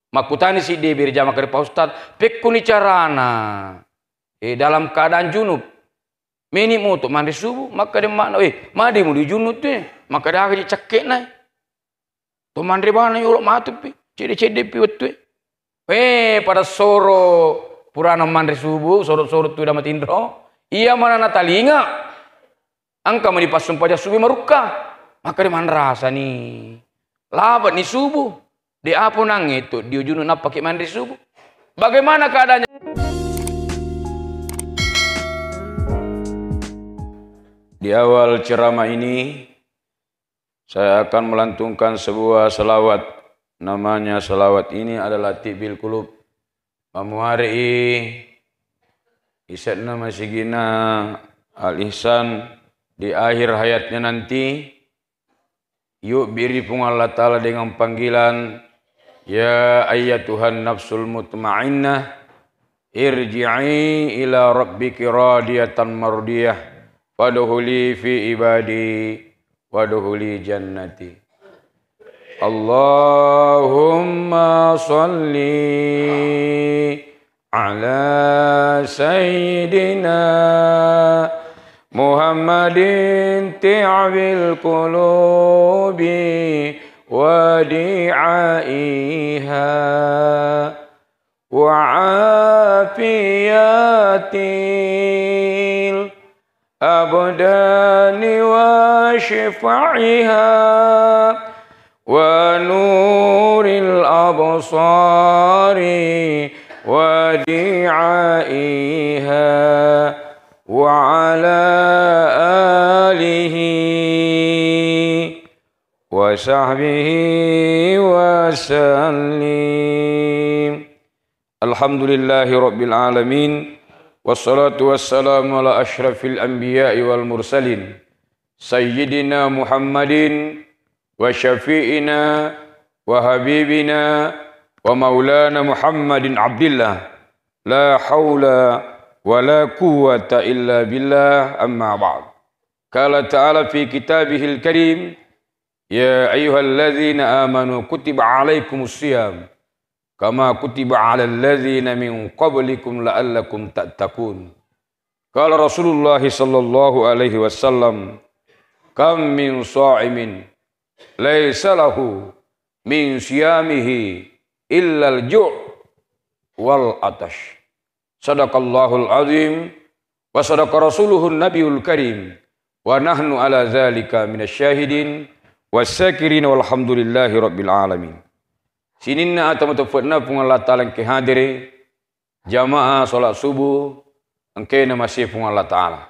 Makutani si dia birja makari Pak Ustad. Pekuni carana. Dalam keadaan junub. Meni mo to mandi subuh. Maka dia mana. Mandi mo di junub tu. Maka dia akan cakek na. To mandi bana yolok matu pi. Cede-cede pi waktu. Pada soro. Purana mandi subuh. Sorot-sorot tu damat indro. Ia mana natalinga. Angka mani pasung pajak subuh maruka. Maka dia mana rasa ni. Labat ni subuh. Di apa nang itu. Di ujung nak pakai mandi subuh. Bagaimana keadaannya? Di awal ceramah ini. Saya akan melantunkan sebuah selawat. Namanya selawat ini adalah Tibil Kulub. Mamuari. Isatna masigina al-ihsan di akhir hayatnya nanti. Yuk biri pun Allah Ta'ala dengan panggilan. Ya ayyatuhan nafsul mutmainnah. Irji'i ila rabbiki radiyatan mardiyah. Waduhuli fi ibadi. Waduhuli jannati. Allahumma salli ala sayyidina Muhammadin ti'abil qulubi wa di'aiha wa afiyatil abdani wa shifa'iha wa nuril absari وديعائها وعلى آله وصحبه وسلم الحمد لله رب العالمين والصلاة والسلام على أشرف الأنبياء والمرسلين سيدنا محمد وشفيئنا وحبيبنا ومولانا محمد عبد الله لا حول ولا قوة إلا بالله أما بعد قال تعالى في كتابه الكريم يا أيها الذين آمنوا كتب عليكم الصيام كما كتب على الذين من قبلكم لعلكم تتقون قال رسول الله صلى الله عليه وسلم كم من صائم ليس له من صيامه illal ju' wal atash. Sadaqallahul azim wa sadaqa rasuluhun nabiyul karim wa nahnu ala zalika minasyahidin wasyakirin walhamdulillahi rabbil alamin. Sininna atamutafadna pun Allah Ta'ala ke hadiri jamaah salat subuh angkena masih pun Allah Ta'ala.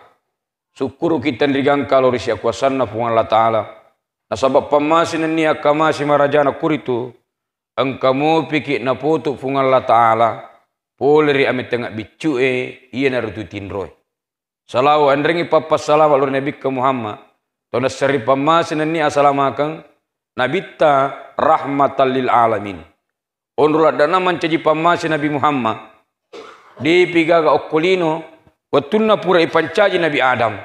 Syukur kita ndigang kalau risya kuasanna pun Allah Ta'ala. Nasabab pamasin ni akamasi marajana kuritu angkamu pikir na putuk fung Allah Ta'ala poleri amit tengah bicu iya narututin roy salaw andrengi papas salaw alur Nabi ke Muhammad tona seri pamasin ni asalamakang nabita rahmatan lil alamin onrulat dana mancaji pamasin Nabi Muhammad di pigaga okolino watunna pura ipancaji Nabi Adam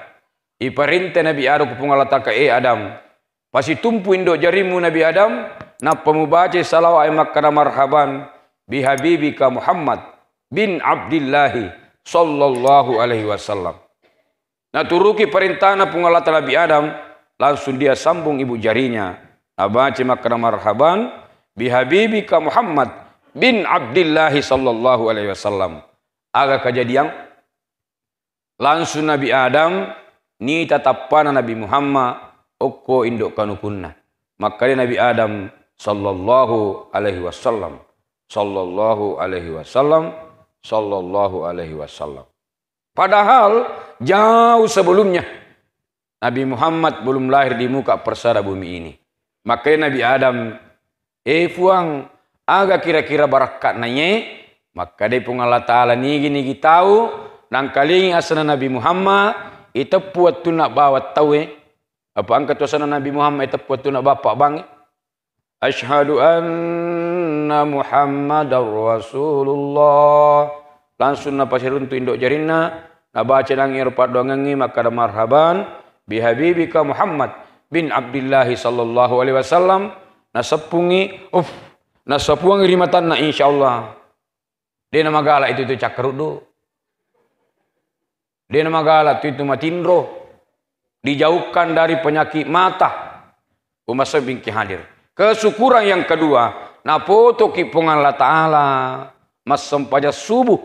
iparinte Nabi Adam kupung Allah Ta'ala Adam pasti tumpu indo jarimu Nabi Adam napa mubaca salawat makkana marhaban bihabibika Muhammad bin Abdillahi sallallahu alaihi wasallam. Nah turuki perintah na pun Allah Ta'ala Nabi Adam langsung dia sambung ibu jarinya. Nah baca makkana marhaban bihabibika Muhammad bin Abdillahi sallallahu alaihi wasallam. Agak kejadian langsung Nabi Adam ni tatapana Nabi Muhammad okko indok kanukunna. Maka Nabi Adam sallallahu alaihi wasallam sallallahu alaihi wasallam sallallahu alaihi wasallam. Padahal jauh sebelumnya Nabi Muhammad belum lahir di muka persada bumi ini. Maka Nabi Adam fuang agak kira-kira barakat nanye maka dia pun Allah Ta'ala nigi tahu nang kaling asana Nabi Muhammad itu puat tu nak bawa tahu apa angkat asana Nabi Muhammad itu puat tu nak bapak bang Ashhadu anna Muhammadar Rasulullah. Langsung na pasirun tu indok jarina na baca dangi rupat doangangi maka marhaban bihabibika Muhammad bin Abdullah sallallahu alaihi wasallam na sepungi Na sapuang rimatan na insyaallah. Dia nama galak itu cakrut do. Dia nama galak itu matindro. Dijauhkan dari penyakit mata. Umasa bingki hadir. Kesyukuran yang kedua, napoto kipungan Allah Ta'ala masampaja subuh.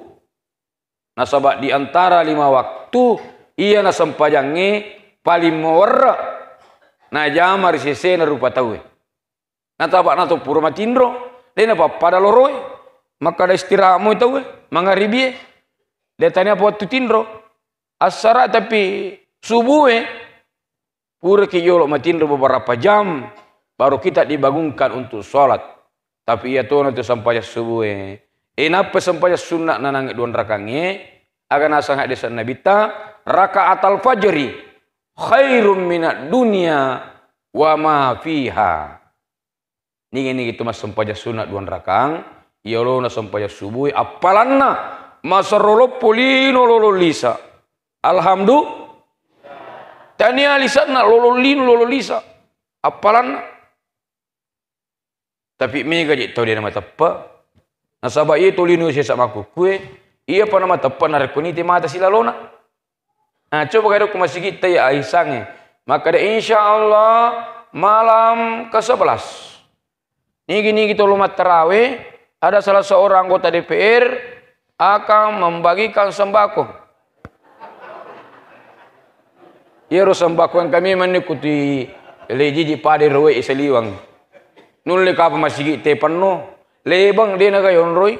Nasabak di antara 5 waktu, ia nasampajangi paling mewara. Na jamar sese na rupa tahu. Natabak nato pura matindro. Dia napa pada loroi. Maka ada istirahatmu itu mangaribi. Dia tanya apa waktu tindro. Asara tapi subuh pura kiyolo matindro beberapa jam. Baru kita dibangunkan untuk sholat. Tapi ia tuh nanti sampai subuh. Napa sampai sunat nanang 2 rakangnya. Agan asang hadis nabita. Rakaat al-fajri. Khairum minat dunia. Wa ma fiha. Ini gitu mas sampai sunat 2 rakang. Ia lo na sampai subuh. Apalanna. Masarolo polino lolo lisa. Alhamdulillah. Tania lisan na lolo lisa. Apalanna. Tapi mega je tahu dia nama tepa. Nasabak itu linu saya sama aku kue. Ia apa nama tepa narekuni ti mata sila lona. Nah coba kalau aku masih kita ya aisangnya. Maka dia insya Allah malam ke-11. Ini kita lumat terawih. Ada salah seorang anggota DPR akan membagikan sembako. Ia sembako yang kami mengikuti leji di pade roe iseliwang. Nulli kapa masih te penuh lebang dia naga yonroi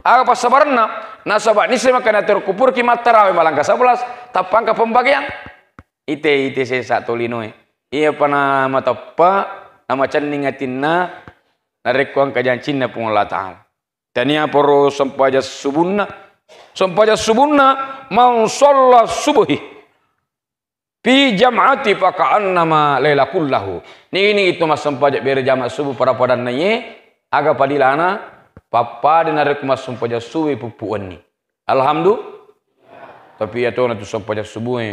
aga pas sabarna nasabak ni sema kana terkupur ki matarawe malang ka 11 tapang ka pembagian ite se satu linoe iya pana matappa nama canningatinna narekwang kajancinna pung Allah Ta'ala tania poro sampaja subunna mau sholat subuhi Pi jam'ati paka'annama layla kullahu. Ini itu mas sampaja bere jamaah subuh para padan naye aga padilana papa dinarek mas sampaja subuh pupuan ni. Alhamdulillah. Tapi ya tuh tu sampaja subuh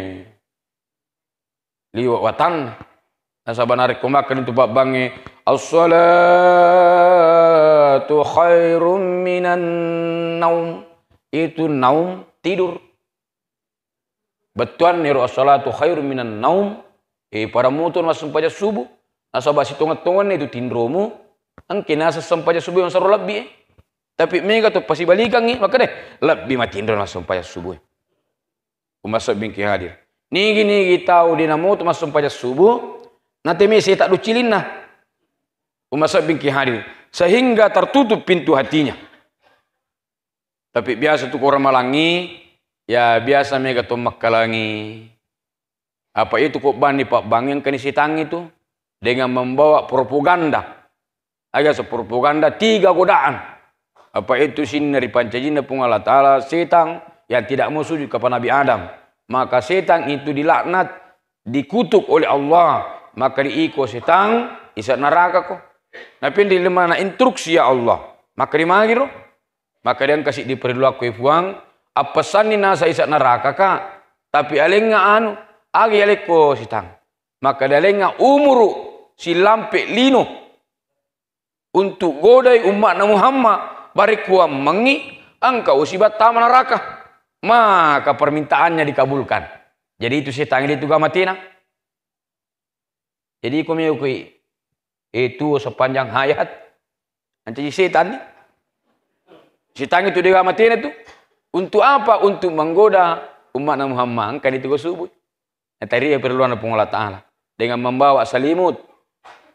liwat watan. Nasaba narek kumakan itu pak bangi as-salatu khairum minan naum. Itu naum tidur. Betuan niru as-salatu khairu minan naum. Para mutun mas sampaja subuh. Nasabah situngan-tungan itu tindromu. Ang kinasa sampaja subuh yang saru lebih. Tapi mega tu pasti balikan ni. Maka deh. Lebih matindro mas sampaja subuh. Kumasa bingki hadir. Nigi tahu dinamo tu mas sampaja subuh. Nanti mesi tak lucilin nah. Kumasa bingki hadir. Sehingga tertutup pintu hatinya. Tapi biasa tu orang malangi. Ya biasa mereka tuh makalangi. Apa itu kok bani pak bang yang kini sitang itu dengan membawa propaganda. Agak propaganda 3 godaan. Apa itu sinari pancajina pun Allah Ta'ala setang yang tidak mau sujud kepada Nabi Adam. Maka setang itu dilaknat, dikutuk oleh Allah. Maka diiko setang isa neraka kok. Tapi di mana instruksi ya Allah. Maka dimagiro. Maka dia kasih diperlaku ifuang. Apa sani nasa isa neraka ka tapi alenga anu agi aleko sitang maka dalenga umuru silampe lino untuk godai umat Muhammad barikuam mengi angka usibat taman neraka maka permintaannya dikabulkan jadi itu sitang itu gamatina jadi kumiyukui itu sepanjang hayat nanti setan sitang itu digamatina itu untuk apa? Untuk menggoda umat Muhammad. Kan itu subuh. Tadi ya perluan Allah Ta'ala. Dengan membawa selimut.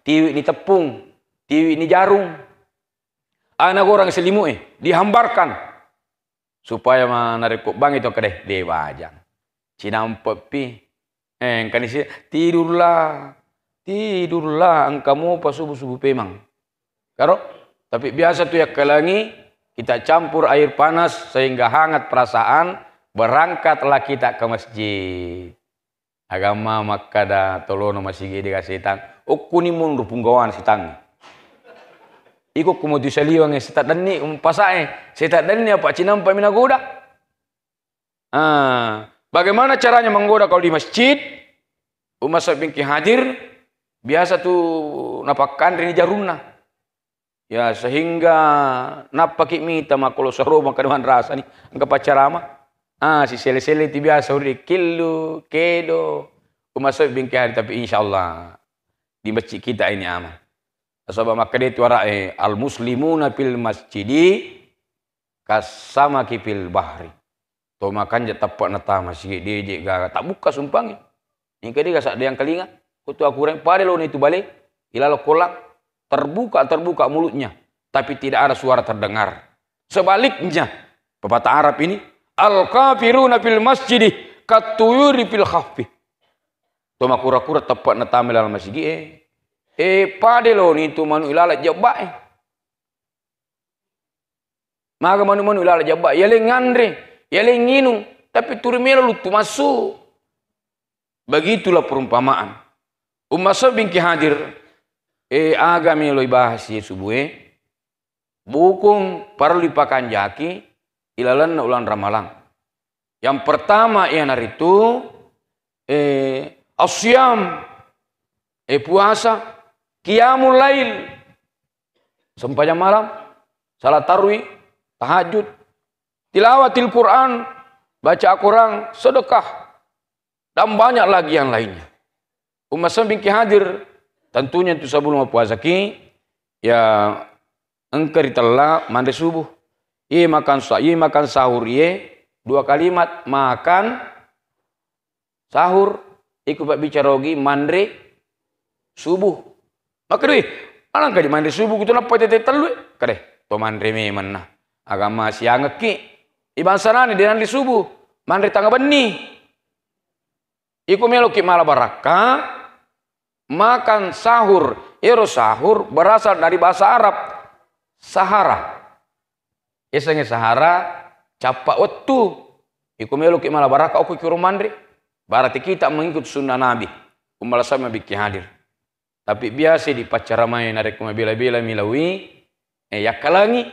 Tiwi ini tepung. Tiwi ini jarum. Anak orang selimut dihambarkan. Supaya menarik bang itu kedeh. Dewajang. Cinampak pi. Kan isi tidurlah. Tidurlah. Engkamu pas subuh-subuh pemang. Karo? Tapi biasa tuh ya kelangi. Kita campur air panas sehingga hangat perasaan. Berangkatlah kita ke masjid. Agama makada tolono masih gede kasih tang. Okuni mundur punggawan sitang. Iko kumu disaliwang setat dani umpasae. Setat dani apa cinampa minagoda. Bagaimana caranya menggoda kalau di masjid? Umat bingki hadir. Biasa tuh napakan ini jarumna. Ya sehingga napa kita makolo saroma kaduhan rasa ni angka pacarama. Si sele-sele ti biasa uri kilo, kedo. Umasok bingkai hari tapi insyaallah di masjid kita ini aman. Sebab maka dia tuara al muslimuna fil masjidi kasamaki fil bahri. To makan je tapak nata masjid dia gaga tak buka sumpang. Ini dia gasak ada yang kelinga. Kutu aku rem pada lo itu balik. Ilalo kolak terbuka mulutnya tapi tidak ada suara terdengar. Sebaliknya pepatah Arab ini al kafiruna fil masjidi katuyuri fil khaffi. To makura-kura tapak nata melal masjid pada lo ni tu manu ilala jabak maka manu ilala jabak ya le ngandre ya le nginung tapi turmelo lu tu masuk. Begitulah perumpamaan umasa bingki hadir agami lo bahas subuh bukung perlu dipakan jaki ilalan ulang ramalang. Yang pertama ialah itu asyam puasa, qiyamul lail sepanjang malam, salat tarawih, tahajud, tilawatil Quran, baca Al-Quran, sedekah dan banyak lagi yang lainnya. Umat bingki hadir tentunya itu sebelum puasa ki ya engkar telah mandi subuh. Ia makan sahur dua kalimat makan sahur ikut pak bicara lagi mandi subuh. Maka deh alangkah di mandi subuh kutu napa tete telu kade to mandi memang nah agama siang ki iban sanani di mandi subuh mandi tangga beni iku meloki malah baraka makan sahur. Sahur berasal dari bahasa Arab sahara. Esenge sahara capak waktu. Iku meluki malah baraka aku kiro mandri. Berarti kita mengikut sunnah Nabi. Umala sama biki hadir. Tapi biasa di pacara main ada kuma bila-bila milawi. Yakalangi.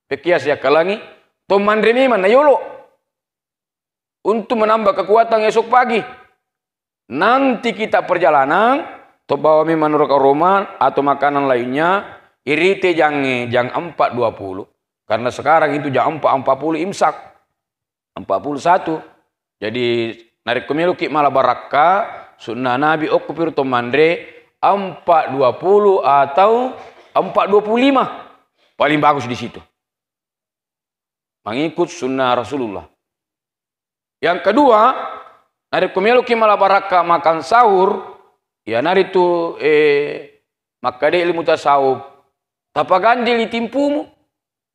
Pekias yakalangi. To mandri memang na yolo. Untuk menambah kekuatan esok pagi. Nanti kita perjalanan. To bawa memang roman atau makanan lainnya irite jang 4.20 karena sekarang itu jam 4.40 imsak 41 jadi narik kemeluki malah baraka sunnah Nabi okupir to mandre 4.20 atau 4.25 paling bagus di situ mengikut sunnah Rasulullah. Yang kedua narik kemeluki malah baraka makan sahur. Ya nari tu maka dia ilmu tasawuf tapagandil itimpumu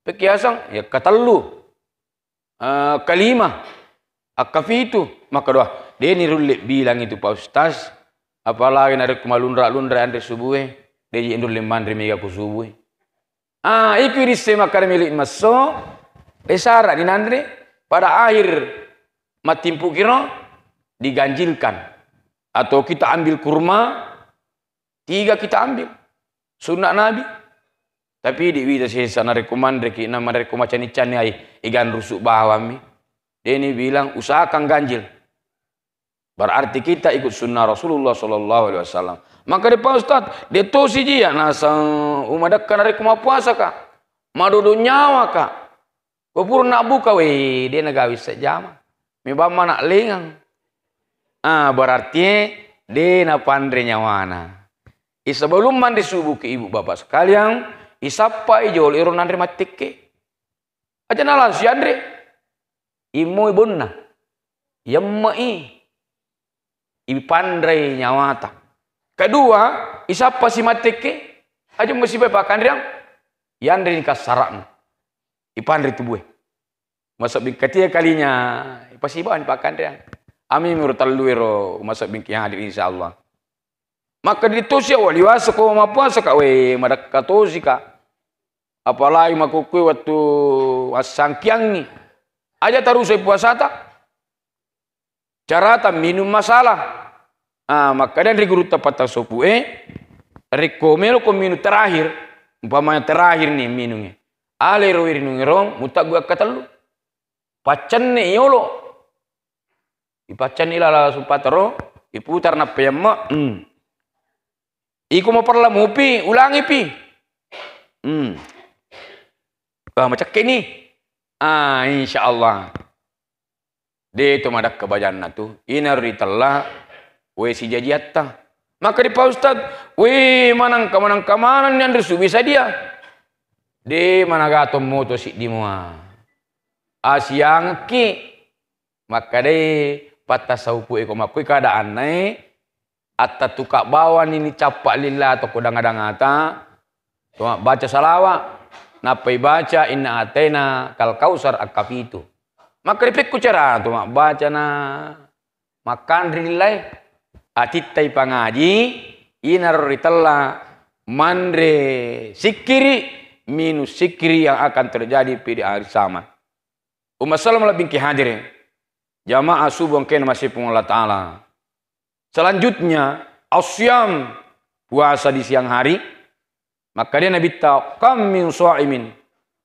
pekiasang ya katelu kalima akafitu maka doa dia ni rulik bilang itu Pak Ustaz apalagi nari kumalundra andre subuh dia indur lemandri mega ku subuh iku irise maka milik maso esara di nandre pada akhir matimpu kira diganjilkan. Atau kita ambil kurma 3 kita ambil sunnah Nabi tapi di wida sesa na rekomand reki nama rekomand cani ai igan rusuk bawami dia ini bilang usahakan ganjil berarti kita ikut sunnah Rasulullah sallallahu alaihi wasallam. Maka Pak Ustaz dia to siji ya nasa umadakkan rekomand puasa ka madodo nyawa ka kupur nak buka we dia nagawi sejam mi bama nak lengang. Berarti dena pandre nyawana. Sebelum mandi subuh ke ibu bapak sekalian, isapa ijol iron andre matike. Aja nalan si andre. Imo ibunna. Yemmai. Ibu pandre nyawata. Kedua, isapa si matike. Aja mesti bapak kandriang. Yandre ni kasarakna. Ipandre tubuh. Masuk bingkatia kalinya. Ipasibahan pak kandriang. Amin menurut taluiro masak bingki hadir insyaallah. Maka ditosia waliwasa ko mapuasa ka we madak katosi ka. Apalagi makukui waktu asangkiang ni. Aja taruh saya puasa tak. Carata minum masalah. Maka dan riguru tepat sopu rekomelo ko minum terakhir. Umpamanya terakhir nih minumnya. Ale ro irinungirong mutak gua katalu. Pacan ni yolo. Ipacan ilala supatero, iputar na peyama. Iku mau perla mupi, ulangi pi. Macam ni. Insyaallah. Dia tu madak kebajan tu. Inari telah we si jajiatta. Maka di Pak Ustad, we manang kamanan yang resu bisa dia. Di mana gato moto si di mua. Asiang ki. Maka de patah saupu eko makui keadaan naik. Atta tukak bawan ini capak lillah atau kodang-kadang ata. Cuma baca salawat. Napai baca inna atena kal kausar akafitu. Maka dipikku cara tu baca na makan rilai atitai pangaji inar ritalla mandre sikiri minus sikiri yang akan terjadi pada hari zaman. Umat salam lebih ke hadir jamaah subuh kena masih Allah Ta'ala. Selanjutnya asyam puasa di siang hari. Maka dia Nabi tahu kam min sha'imin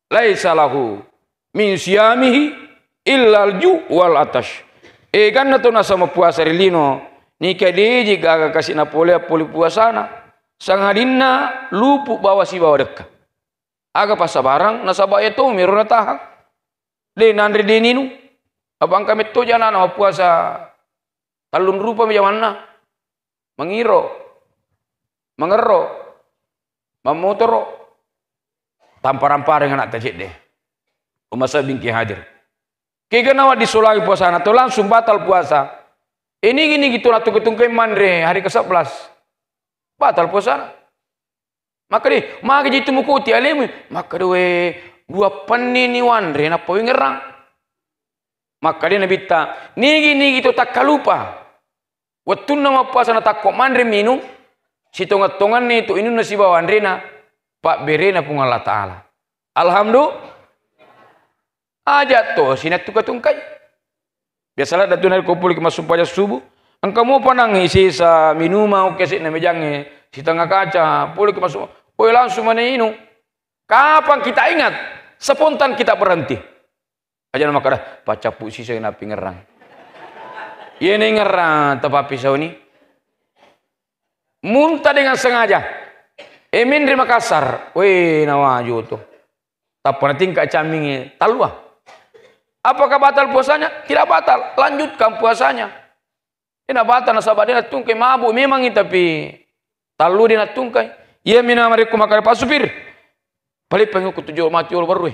laisa lahu min siyamihi illa al-ju' wal atash. Kan na to na sama puasa rilino ni kade jika kasih na poli puasana sangadinna lupu bawa si bawa dekka. Aga pasabarang na sabaya to miruna tahang. De nandre de ninu. Abang kami to jana na puasa talun rupa mi jamanna. Mengiro. Mengero. Memotoro. Tampar-tampar dengan anak tajid deh. Umasa bingki hadir. Kaya nawa disulai puasa na to langsung batal puasa. Ini gini gitu lah tungkai mandre hari ke-11. Batal puasa. Maka deh, maka jitu mukuti alemu. Maka deh, dua penini wandre na powi ngerang. Maka dia Nabi ta, nigi gitu tak kalupa. Waktu nama puasa na tak kok mandre minum. Si tongat-tongan ni tu ini nasi bawa wandre na. Pak berena pun Allah Ta'ala. Alhamdulillah. Aja to sinat tu katungkai. Biasalah datu nari kumpul ke masuk pajak subuh. Engkau mau panangi sisa minuma o kesik na mejange si tengah kaca pulih ke masuk. Oi langsung mana inu. Kapan kita ingat? Spontan kita berhenti. Aja nama kada baca puisi saya napi ngerang. Ye ne ngerang tapi pisau ni. Muntah dengan sengaja. Emin di Makassar. Weh nawaju tu. Tapi nanti tingkat camingi talua. Apakah batal puasanya? Tidak batal. Lanjutkan puasanya. Tidak batal nasabah dia tungkai mabuk memang ini tapi talu dia tungkai. Ia mina mereka makan Pak Supir. Balik pengikut tujuh mati ul baru.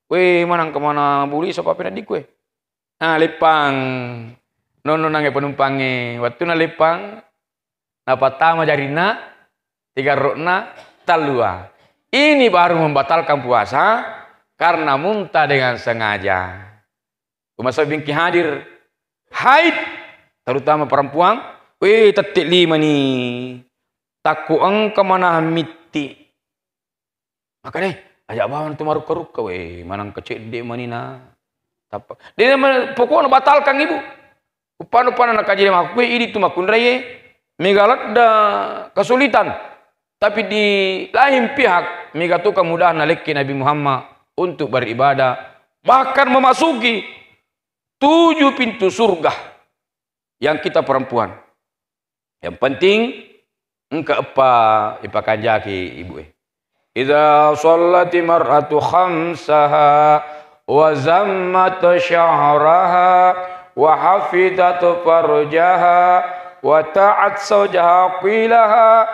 Weh manang kemana buli siapa pernah di kue. Lepang. Nono nange penumpange. Waktu na lepang. Napa tama jarina. Tiga rokna talua. Ini baru membatalkan puasa karena muntah dengan sengaja. Masa bingki hadir haid terutama perempuan tetik 5 nih takku engkau mana miti maka deh ajak bawa tu maruk keruk manang kecil dek manina tapak dia pokoknya batalkan ibu upan anak kaji mak ini tu makun raya megalat da kesulitan tapi di lain pihak megatu kemudahan aleki Nabi Muhammad untuk beribadah bahkan memasuki 7 pintu surga yang kita perempuan. Yang penting engkau apa ipakan jaki ibu. Idza shallati mar'atu khamsaha wa zammat sya'raha wa hafizat farjaha wa ta'at zawjaha qilaha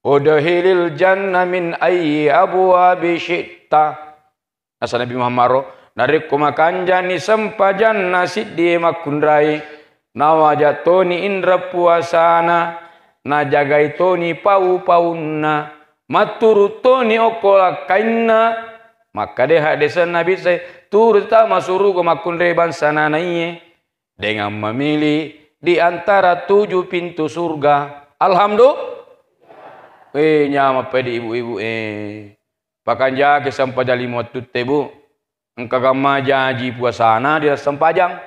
udkhilil jannah min ayyi abwabi syi'ta. Asal Nabi Muhammad dari kumakan jani sempajan nasi di makundrai nawajatoni indra puasana na jagaitoni pau-pauna maturutoni okola kaina maka deha desa Nabi saya turut masuru ke makundrai bansana naiye dengan memilih di antara 7 pintu surga. Alhamdulillah. Nyama pedi ibu-ibu pakan jaga sempajan 5 tebu. Engkau gama janji puasana di Sempajang.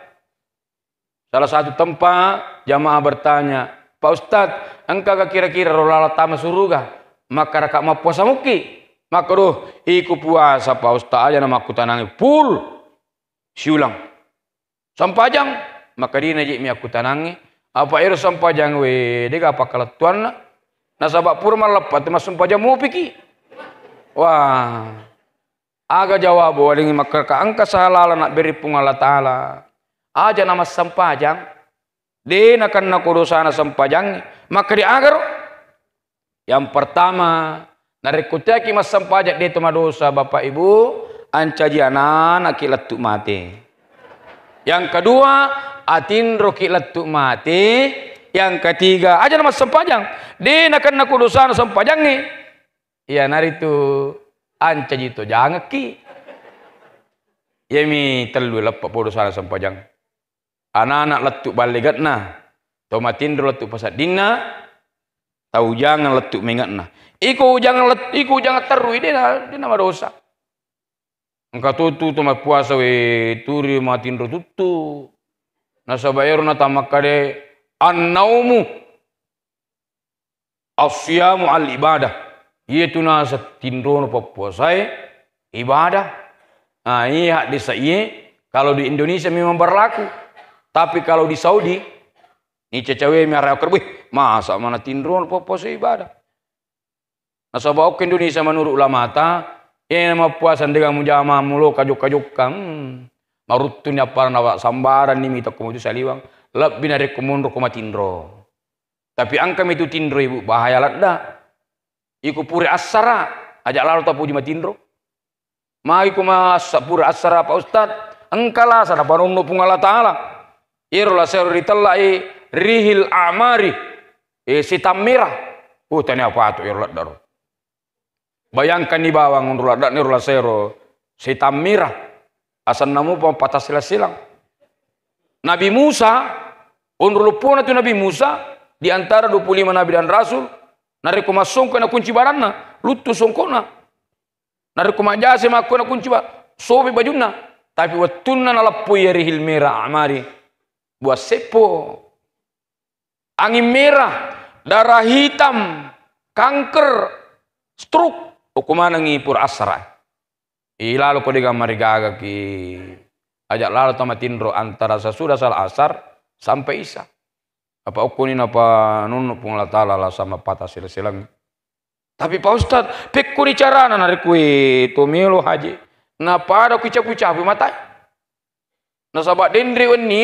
Salah satu tempat jamaah bertanya, Pak Ustadz, engkau kira-kira rolala tama surga, maka rakak mau puasa muki. Maka iku puasa Pak Ustadz aja nama aku tanangi full. Siulang. Sempajang, maka dia najik mi aku tanangi. Apa iru Sempajang we, dia apa keletuan na. Nasabak purma lepat mas Sempajang mau piki. Wah, aga jawab walingi makar ka angka sahala nak beri pungala taala. Aja nama sampajang, de nakan nakurusana sampajang, maka di agar yang pertama narikutaki mas sampajak de tu madosa bapak ibu ancaji anak kilat tu mati. Yang kedua atindro kilat tu mati. Yang ketiga aja nama sampajang, de nakan nakurusana sampajang ni. Ya nari tu ancaji tu jangan ki. Yemi telu lepak podo sana sampajang. Anak-anak letuk baligat na. Tomatindro letuk pasat dina. Tahu jangan letuk mengat na. Iku jangan terui dia nama dosa. Engkau tutu tomat puasa we turi matindro tutu. Nasa bayar na tamakade an-naumu asyamu al-ibadah. Yaitu nasa tindro na puasa ibadah. Nah, iya di saya kalau di Indonesia memang berlaku. Tapi kalau di Saudi, ni cewek merah kerbih, masa mana tindron puasa ibadah. Nah, sebab ke Indonesia menurut ulama ta, nama puasa dengan mujama mulo kajuk kang, marutunya para nawa sambaran ni mita kemudian saliwang, lebih dari kemundur koma tindro. Tapi angkam itu tindro ibu bahaya ladda. Iku puri asara, ajak lalu tapu di matindro. Mari kuma puri asara Pak Ustad, engkala sana parunno pungala taala. Irola seru ditellai rihil amari sitam merah. Tanya apa tu irola daro. Bayangkan di bawah ngundulat dak irola seru sitam merah. Asan namu patah silang. Nabi Musa unrulupuna tu Nabi Musa di antara 25 nabi dan rasul. Nari kuma songko na kunci baranna, lutu songkona. Nari kuma jase makko na kunci ba, sobe bajunna. Tapi watunna na lapui rihil merah amari. Buat sepo, angin merah, darah hitam, kanker, stroke, hukuman ngipur asra. Lalu kau digambar gaga ki, ajak lalu tamatindro antara sesudah salah asar sampai isya. Apa ukunin apa nunu pungla tala lah sama patah silang. Tapi Pak Ustad, pekuni carana nari kue tomelo haji. Na pada kucap-kucap matai. Na sabat dendre weni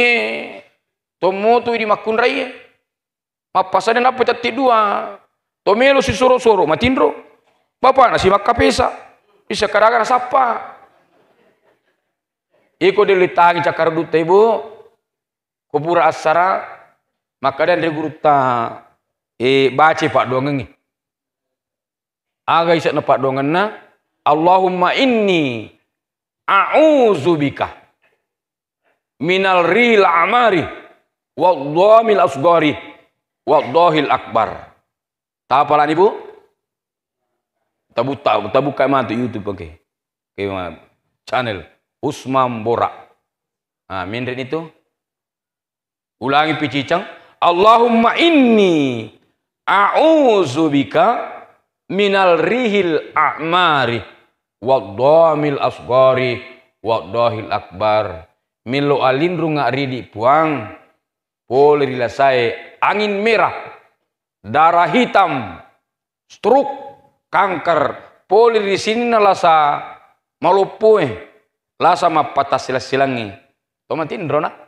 tomo tu di makun raya. Mapasane napa tati dua. Tomelo si soro-soro matindro. Bapak nasi makapesa. Bisa karagan sapa. Iko dilitangi cakar duta ibu. Kubura asara. Maka dan guru ta baca pak dongeng ni. Aga isyak na pak dongen na Allahumma inni a'udzubika minal ril amari wadhamil asgari wadhahil akbar. Tak apalan ibu? Tabuka mah tu YouTube oke. Channel Usman Borak. Nah, minrin itu. Ulangi picicang. Allahumma inni a'udzubika minal rihil a'mari wadhamil asgari wadhahil akbar. Milo alindru ridi puang poli rilasai angin merah, darah hitam, stroke, kanker, poli di sini nalasa malupue, lasa mapatah silang-silangi. Tomatin drona.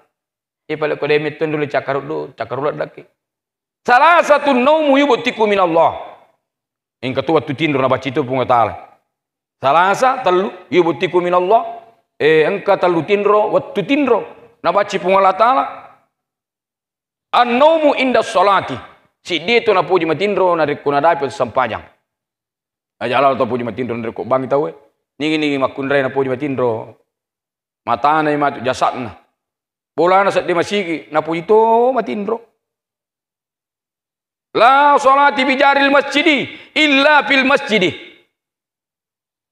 Ipalek kode mitun dulu cakarulat lagi. Salah satu naumu yubtiku min Allah. Yang ketua tu tindur na baca itu punga taala. Salah satu telu yubtiku min Allah. Engka telu tindro wattu tindro na baca punga Allah taala. An-naumu inda salati. Si dia tu na puji matindro na rikuna dapil sampajang. Aja Allah tu puji matindro na rikuk bangi tahu. Nigi makundrai na puji matindro. Matana matu jasadna. Bola na sa di masigi na puji to matindro. La salati bijaril masjidi illa fil masjidi.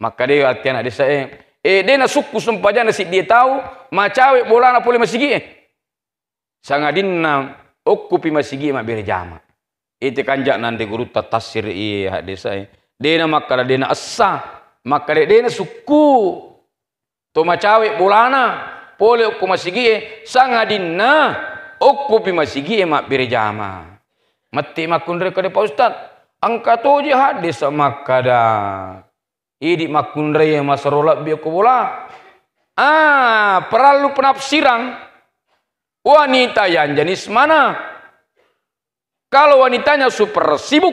Maka dia artian ada saya dia na suku sampajang na si dia tahu macawe bola na puli masigi sangadin na okupi masigi ma berjama. Itu kanjak nanti guru tatasir hadis saya. Dia na maka dia na asa maka dia na suku to macawe bola na poli okku masigi sangadinna okku pi masigi mak berjama. Mati makundre kade Pak Ustad. Angka toje hadis makada. Idi makun raya masarola biar bola. Perlu penafsiran. Wanita yang jenis mana? Kalau wanitanya super sibuk,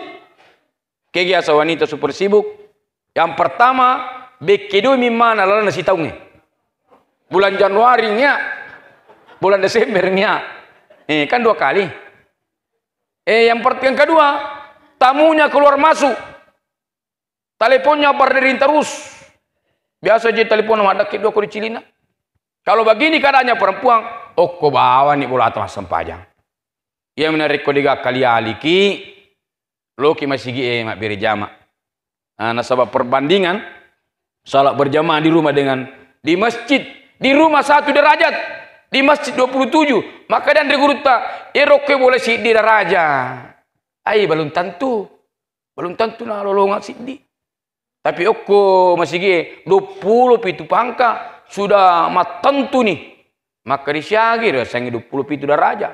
kegiatan wanita super sibuk. Yang pertama, bekedo mana lalu nasi tahunya. Bulan Januari nya, bulan Desember nya. Kan 2 kali. Yang kedua, tamunya keluar masuk. Teleponnya berdering terus. Biasa aja telepon ada kedua di Cilina. Kalau begini keadaannya perempuan, kau bawa nih bola atau sempajang. Ia menarik kau 3 kali aliki, loki masih mak beri jama. Nasabah perbandingan, salat berjamaah di rumah dengan di masjid, di rumah 1 derajat, di masjid 27. Maka dan reguruta, eroke boleh si di daraja. Belum tentu nah lolongan sidi. Tapi masih 20 pitu pangka sudah tentu nih. Maka disiagi rasanya 20 pitu daraja.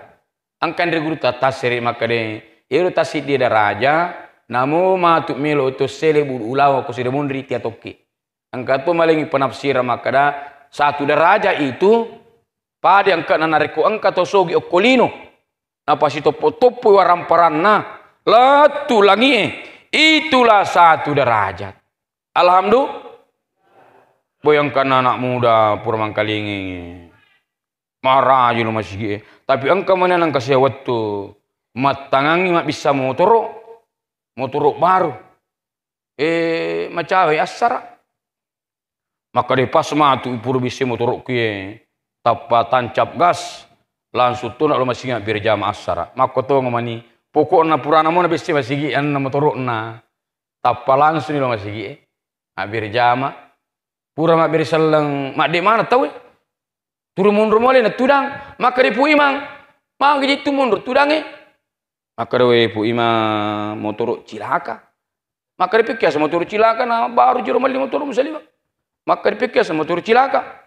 Angkan reguruta tasiri maka de ero tasidi daraja. Namo matuk melo to sele bulu ulawa ko sida mundri tiatoki. Angkat pemalingi penafsiran maka da 1 daraja itu pada angkat nanareko angkat tosogi okolino. Apa si topo-topo waramparana latu langi itulah 1 derajat. Alhamdulillah. Bayangkan anak muda purmang kalingi marah aja lo masih. Tapi engkau mana nang kasih waktu matangangi mak bisa motorok baru. Macawe asara. Maka de pas matu puru bisa motorok kie tapa tancap gas langsung tu nak lo masih biar jam asara. Maka tu ngomani pokoknya purana mo na bisa masih an motorok na tapa langsung lo masih biar jama. Pura mak beri selang mak de mana tahu turun mundur mulai na tudang maka de pu imang mang gitu mundur tudang maka de pu imang motor cilaka maka de pikir sama motor cilaka na baru jero mali motor musaliwa maka de pikir sama motor cilaka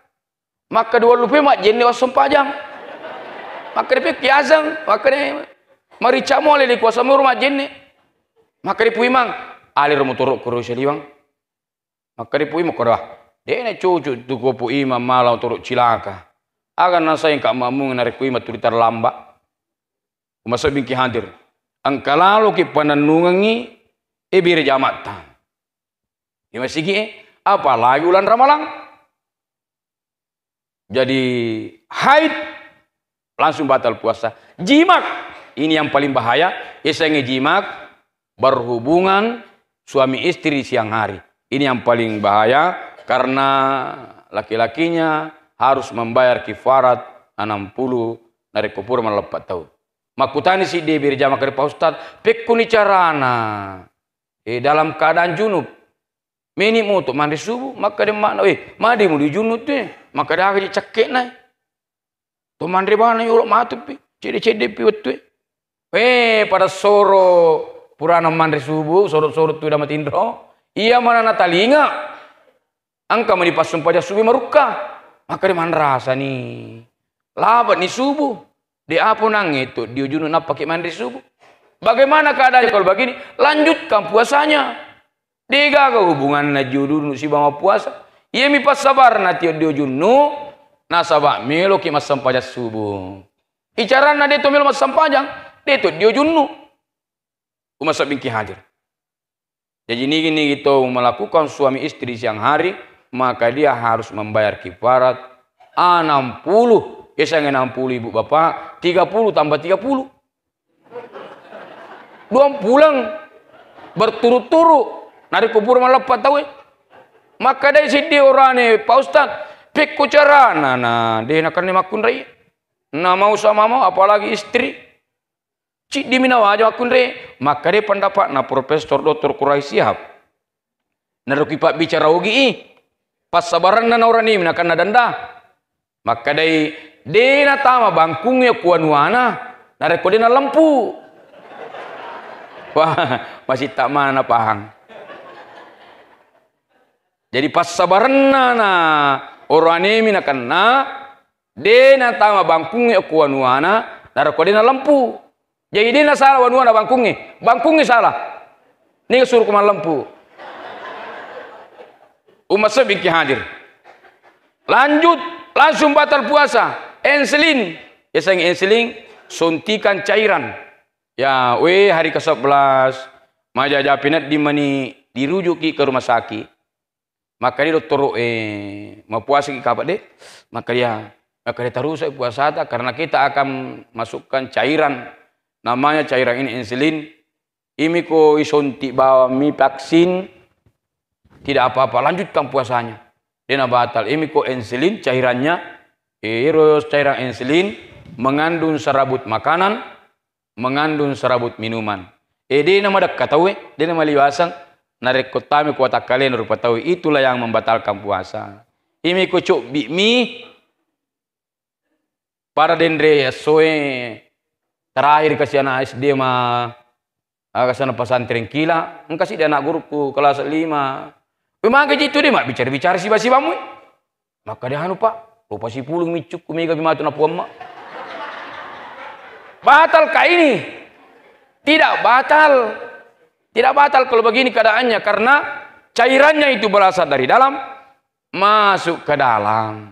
maka dua lupa mak jenne wasem pajang maka de pikir azang maka de mari camole di kuasa mur mak jenne maka de pu imang alir motor kuro saliwang maka de pu imang kodah dia cucu tu kopu imam malau turut cilaka. Agan nasa yang kak mamu narik imam turitar lamba. Masa bingki hadir. Angkalalo ki pananungangi ebir jamatan. Ima sigi apalagi ulan Ramalang. Jadi haid langsung batal puasa. Jimak ini yang paling bahaya. Isenge jimak berhubungan suami istri siang hari. Ini yang paling bahaya. Karena laki-lakinya harus membayar kifarat 60 dari kupur melepat tahun. Makutani si dia berjamaah ke Pak Ustad, pekuni carana. Dalam keadaan junub, meni mutu mandi subuh, maka dia makna, mandi mu di junub tuh, maka dia akan cekek naik. Tu mandi bana yulok matu pi, cede-cede pi betul. Pada soro purana mandi subuh, sorot-sorot tu damat indro, iya mana natalinga. Angka menipas sumpah dia subuh meruka. Maka dia mana rasa nih. Labat nih subuh. Dia apa nang itu. Dia junun apa pakai mandi subuh. Bagaimana keadaannya kalau begini? Lanjutkan puasanya. Dia gak hubungan na judul si bama puasa. Ia mi pas sabar nanti dia junun. Nasabak melo ki mas sampajak subuh. Icaran na dia tu melo mas sampajang. Dia tu dia junun. Umasak bingki hadir. Jadi ini gitu melakukan suami istri siang hari. Maka dia harus membayar kifarat 60. Biasanya 60 ibu bapak, 30 tambah 30. 2 pulang berturut-turut. Nari kubur melepat tahu. Maka dari sini orang ni Pak Ustad, pikku cara nana dia nak kena makun raya. Nah mau sama mau apalagi istri. Cik di mina wajah makun raya. Maka dia pendapat na Profesor Dr. Kurai Siap. Naruki Pak bicara ugi pas sabaran na orang ini menakan danda. Maka dari dia tama bangkungnya kuanuana. Nareko dia lampu. Wah masih tak mana pahang. Jadi pas sabaran na orang ini menakan na. Dia tama bangkungnya kuanuana. Nareko dia lampu. Jadi dia salah wanuana bangkungnya. Bangkungnya salah. Ini suruh kuman lampu. Umat sebiki hadir. Lanjut, langsung batal puasa. Insulin. Ya sayang insulin, suntikan cairan. Ya, hari ke-11, majaja pinat di mani dirujuki ke rumah sakit. Maka dia dokter mau puasa ki kapan deh? Maka dia terus puasa karena kita akan masukkan cairan. Namanya cairan ini insulin. Ini ko isunti bawa mi vaksin. Tidak apa-apa, lanjutkan puasanya. Dia batal. Ini ko insulin cairannya. Terus cairan insulin mengandung serabut makanan, mengandung serabut minuman. Dia nama dekat tahu dia nama liwasan. Narek kotami kuota kalian rupa tahu itulah yang membatalkan puasa. Ini ko cuk mi para dendre soe terakhir kasih anak SD mah kasih pesantren kila, kasih dia anak guruku kelas 5. Memang gitu dia mak bicara si bamu. Maka dia anu pak, lupa si pulung micuk kumega bimatu na puama. Batal kah ini? Tidak batal. Tidak batal kalau begini keadaannya karena cairannya itu berasal dari dalam masuk ke dalam.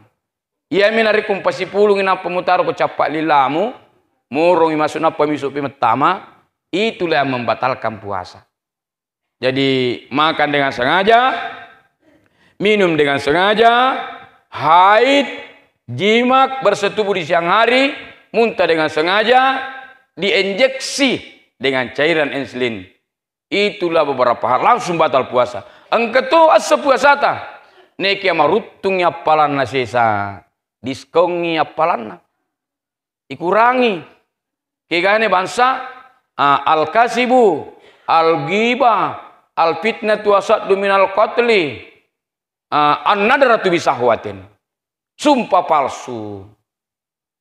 Ia minarikum pasi pulung ina pemutaru ko capak lilamu, murung masuk na pamisuk pimetama, itulah yang membatalkan puasa. Jadi makan dengan sengaja, minum dengan sengaja, haid, jimak, bersetubuh di siang hari, muntah dengan sengaja, diinjeksi dengan cairan insulin. Itulah beberapa hal langsung batal puasa. Engketu asa puasa ta. Neki marutungnya palanna sesa. Diskongi apalanna. Ikurangi. Kegane bangsa al-kasibu, al-ghibah, al-fitnatu asaddu minal qatli. An-nadratu bisahwatin. Sumpah palsu.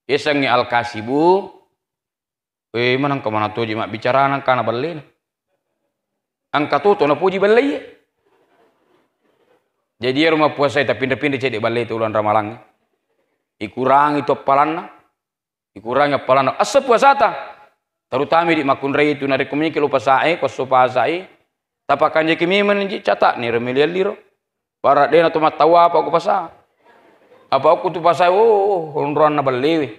Esangi al-kasibu. Manang kemana tuh jimak bicara nang kana balin. Angka tuh na puji balai. Jadi rumah puasa itu pindah-pindah cedek balai itu ulan ramalang. Ikurangi itu apalanna. Ikurangi apalanna. Asa puasa ta. Terutama di makun rei itu nari kumini lupa sae, koso pasai. Tapakan je kimi menji catak ni remilian liro. Para dena tu matawa apa aku pasa. Apa aku tu pasai honron na balai.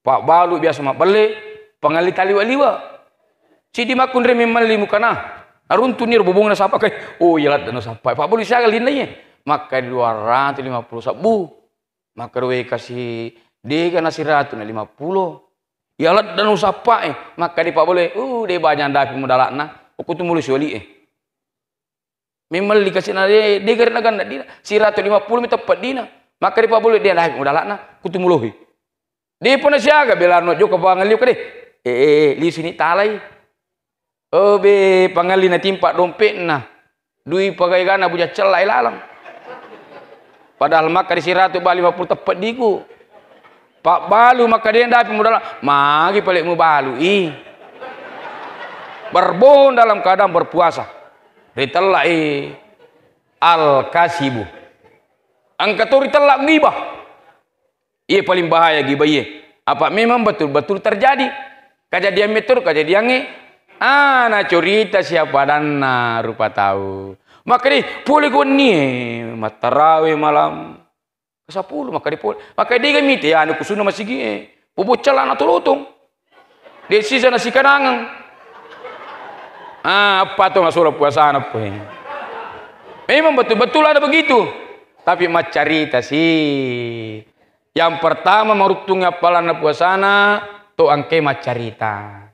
Pak balu biasa mak balai. Pengali tali waliwa. Si di makun rei memali mukana. Aruntu nir bubung na sapa kay. Yalat na sapa. Pak balu siya galin na yan. Maka 250 sabu. Maka ruwe kasih dia na si ratu na 50. Yalat dan usapa maka di pak boleh dia banyak dapi modalak na aku tu mulu siwali memang dikasih na dia karena kan dia si ratu 50 minta tepat dina maka di pak boleh dia dapi modalak na aku tu mulu dia pun siaga belano joko pangali kade li sini talai be pangali na timpa dompet na dui pagai gana punya celai lalang padahal maka di si ratu ba 50 tepat diku Pak balu maka dia dapat modal magi pelik mu balu berbon dalam keadaan berpuasa ritelak al-kasibu angkatu ritelak gibah paling bahaya gibah apa memang betul-betul terjadi kejadian metur kejadian na cerita siapa dan rupa tahu maka dia boleh goni matarawe malam 10 maka dia maka dia gemite anu kusuna masih gini bobocel anak tulutong dia sisa nasi kanangan apa tuh masalah puasa apa ini memang betul-betul ada begitu tapi macarita sih yang pertama marutungnya palana puasana to angke macarita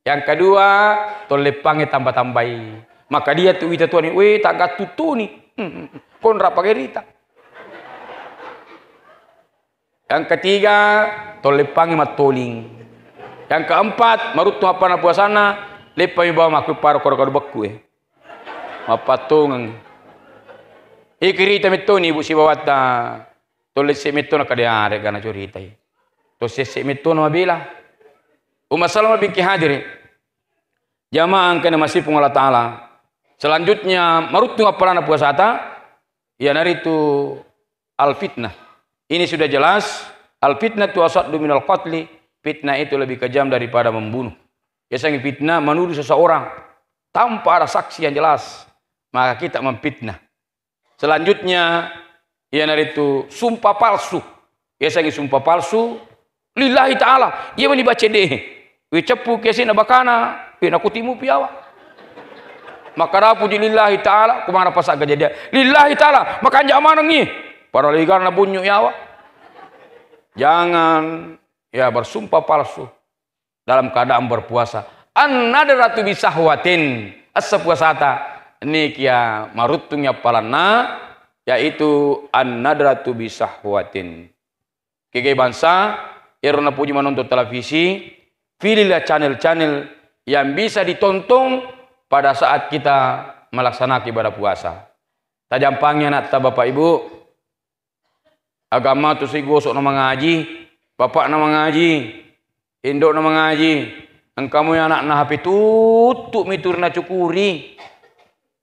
yang kedua to lepange tambah-tambahi maka dia tuh itu tuh nih tak gatutuni kon rapagerita. Yang ketiga, tolepangi matoling. Yang keempat, marutu apa na puasana, lepangi bawa makhluk paro koro beku Mapatung. Ikirita metoni ibu si bawata. Tole se metona kadeare gana curita. To se metona mabila. Umasalam biki hadir. Jamaah kena masih Allah Ta'ala. Selanjutnya, marutu apa na puasata, ya nari itu al-fitnah. Ini sudah jelas, al-fitnah tu asaddu minal qatli, fitnah itu lebih kejam daripada membunuh. Biasanya fitnah menuduh seseorang tanpa ada saksi yang jelas, maka kita memfitnah. Selanjutnya, ia itu sumpah palsu. Ia sangi sumpah palsu. Lillahi ta'ala. Ia menibaca deh. Ia cepu kesi nabakana. Ia nakutimu piawa. Maka rapu di lillahi ta'ala. Kumana pasak kejadian. Lillahi ta'ala. Maka anjak manang ni. Para ligar na bunyu yawa. Jangan ya bersumpah palsu dalam keadaan berpuasa. An-nadratu bisahwatin. Asa puasata. Ini kia marutungnya palana. Yaitu an-nadratu bisahwatin. Kege bangsa. Irona puji menonton televisi. Pilihlah channel-channel yang bisa ditonton pada saat kita melaksanakan ibadah puasa. Tajampangnya nak bapak ibu. Agama tu si gosok nama ngaji. Bapak nama ngaji. Induk nama ngaji. Engkamu yang anak na HP tutup mitur na cukuri.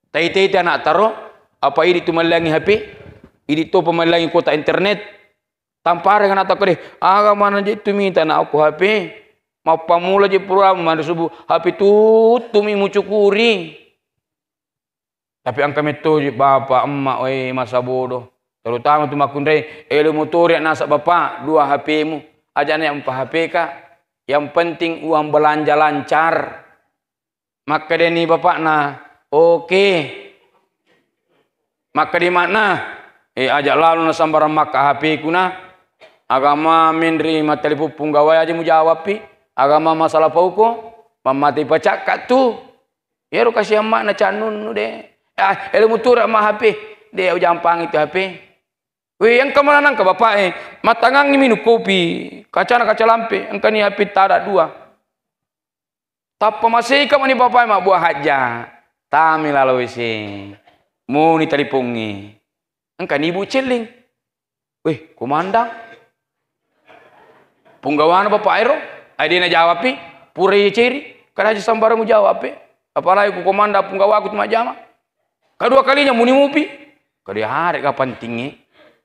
Tai-tai anak taruh. Apa ini tu melangi HP? Ini tu pemelangi kota internet. Tampar dengan anak kau deh. Agama na je tu minta nak aku HP. Mau pamula je puram mandi subuh HP tutumi mucukuri. Tapi angka meto bapak emak masa bodoh. Terutama tu makundai ilmu motor yang nasak bapak 2 HP-mu. Ajana yang 4 HP kah? Yang penting uang belanja lancar. Maka dia ni bapak nah. Okey. Maka di mana? Ajak lalu na sambaran maka HP ku nah. Agama mindri telepon punggawai aja mu jawab pi. Agama masalah pauko, mamati pacak kat tu. Ya ru kasih emak na canun nu de. Ilmu tu rak mah HP. Dia jampang itu HP. Weh yang kemana nang ke bapak matangang ni minum kopi. Kaca lampe. Engkau ni HP tak ada 2. Tapa masih kamu ni bapak mak buah haja. Tami lalu isi. Mu ni telipungi. Engkau ni ibu celing. Weh komandang. Punggawana bapak aero. Dia nak jawab pi, pura ye ceri, kada aja sambarang mu jawab pi. Apalagi ku komanda punggawa aku cuma jama. Kedua kalinya muni mupi. Kada hari kapan tinggi.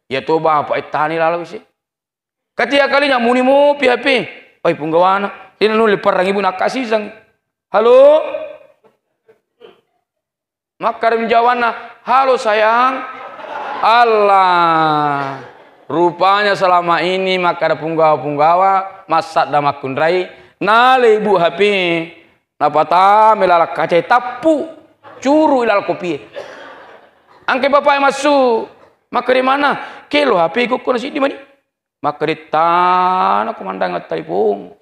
Ya to bapak tani lalu sih. Ketiga kalinya muni mupi hapi. Oi punggawana, dia nuli perang ibu nak kasih sang. Halo. Maka dia menjawabna, halo sayang. Allah. Rupanya selama ini maka ada punggawa masak dan makun rai nale ibu HP napata melala kaca tapu curu ilal kopi angke bapak yang masuk maka di mana kelo HP ku kono di mana maka di tanah komandangan telepon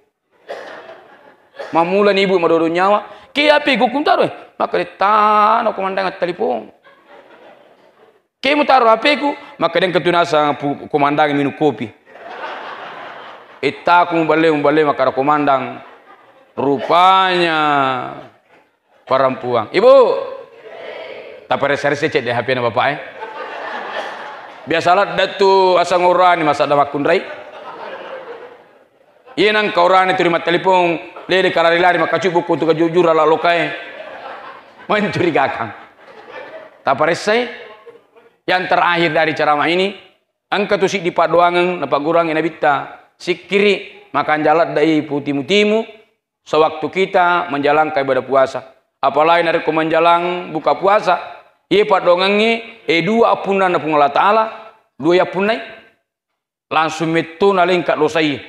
mamulan ibu madodo nyawa ke HP ku kuntar maka di tanah komandangan telepon. Kamu taruh HP ku, maka dia ketunasa komandang minum kopi. Aku membalik maka komandang rupanya perempuan. Ibu, tak reserse cek deh HP na bapak Biasalah datu asang orang ni masa ada makundrai. Iya nang kauran itu terima telepon, lele lari maka cukup untuk jujur ala lokai. Mencurigakan. Tak reserse. Yang terakhir dari ceramah ini, angka tu si di padoangan napa gurang ina bitta sikiri makan jalan dai putimu-timu sewaktu kita menjalankan ibadah puasa. Apalagi dari menjalang buka puasa, ia padoangannya 2 apunan na Allah Taala, 2 apunai langsung metu nalingkat dosai.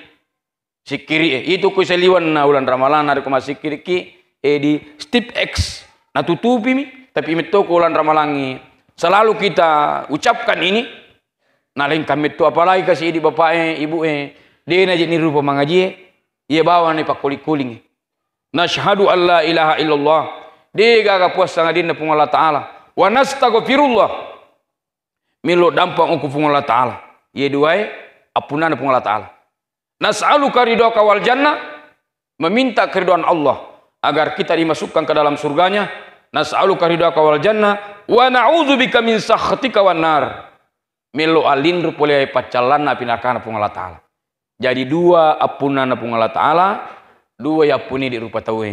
Sikiri itu ku seliwan na ulan ramalan dari sikiri ki di step X na tutupi mi tapi metu ku ulan ramalangi. Selalu kita ucapkan ini. Naleng kami itu apalagi kasih di bapak ibu dia najik ni rupa mengaji. Ia bawa ni pak kuling. Nashhadu an la ilaha illallah. Dia gagah puas sangadin pung Allah Taala. Wa nastaghfirullah. Milo dampang uku pung Allah Taala. Ia duai apunan pung Allah Taala. Nas'aluka ridhaka wal jannah. Meminta keridhaan Allah agar kita dimasukkan ke dalam surganya. Nas'aluka ridhaka wal jannah. Wa na'udzubika min sakhatika wan nar. Melo alin rupole pacalan pinakana pung Allah Taala. Jadi 2 apunan pung Allah Taala, 2 yapuni di rupa tawe.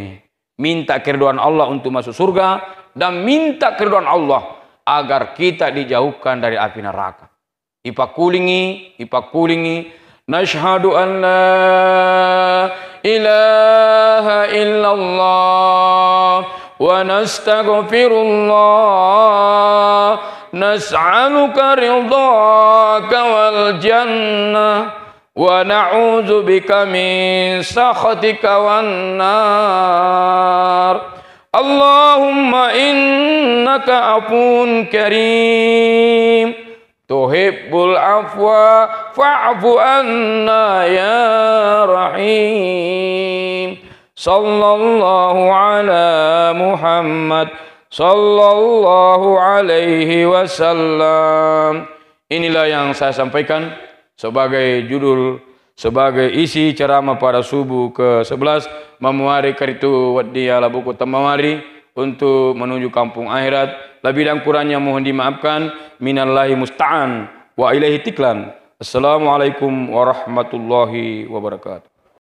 Minta keridhaan Allah untuk masuk surga dan minta keridhaan Allah agar kita dijauhkan dari api neraka. Ipakulingi. Nashhadu an la ilaha illallah ونستغفر الله نسألك رضاك والجنة ونعوذ بك من سخطك والنار اللهم إنك عفو كريم تحب العفو فاعف عنا يا رحيم صلى الله على محمد صلى الله عليه wasallam. Inilah yang saya sampaikan sebagai judul, sebagai isi ceramah pada subuh ke-11 Memari Karitu Waddiya Labuku Tamamari untuk menuju kampung akhirat. Lebih dan kurangnya mohon dimaafkan. Minallahi musta'an wa ilaihi tiklan. Assalamualaikum warahmatullahi wabarakatuh.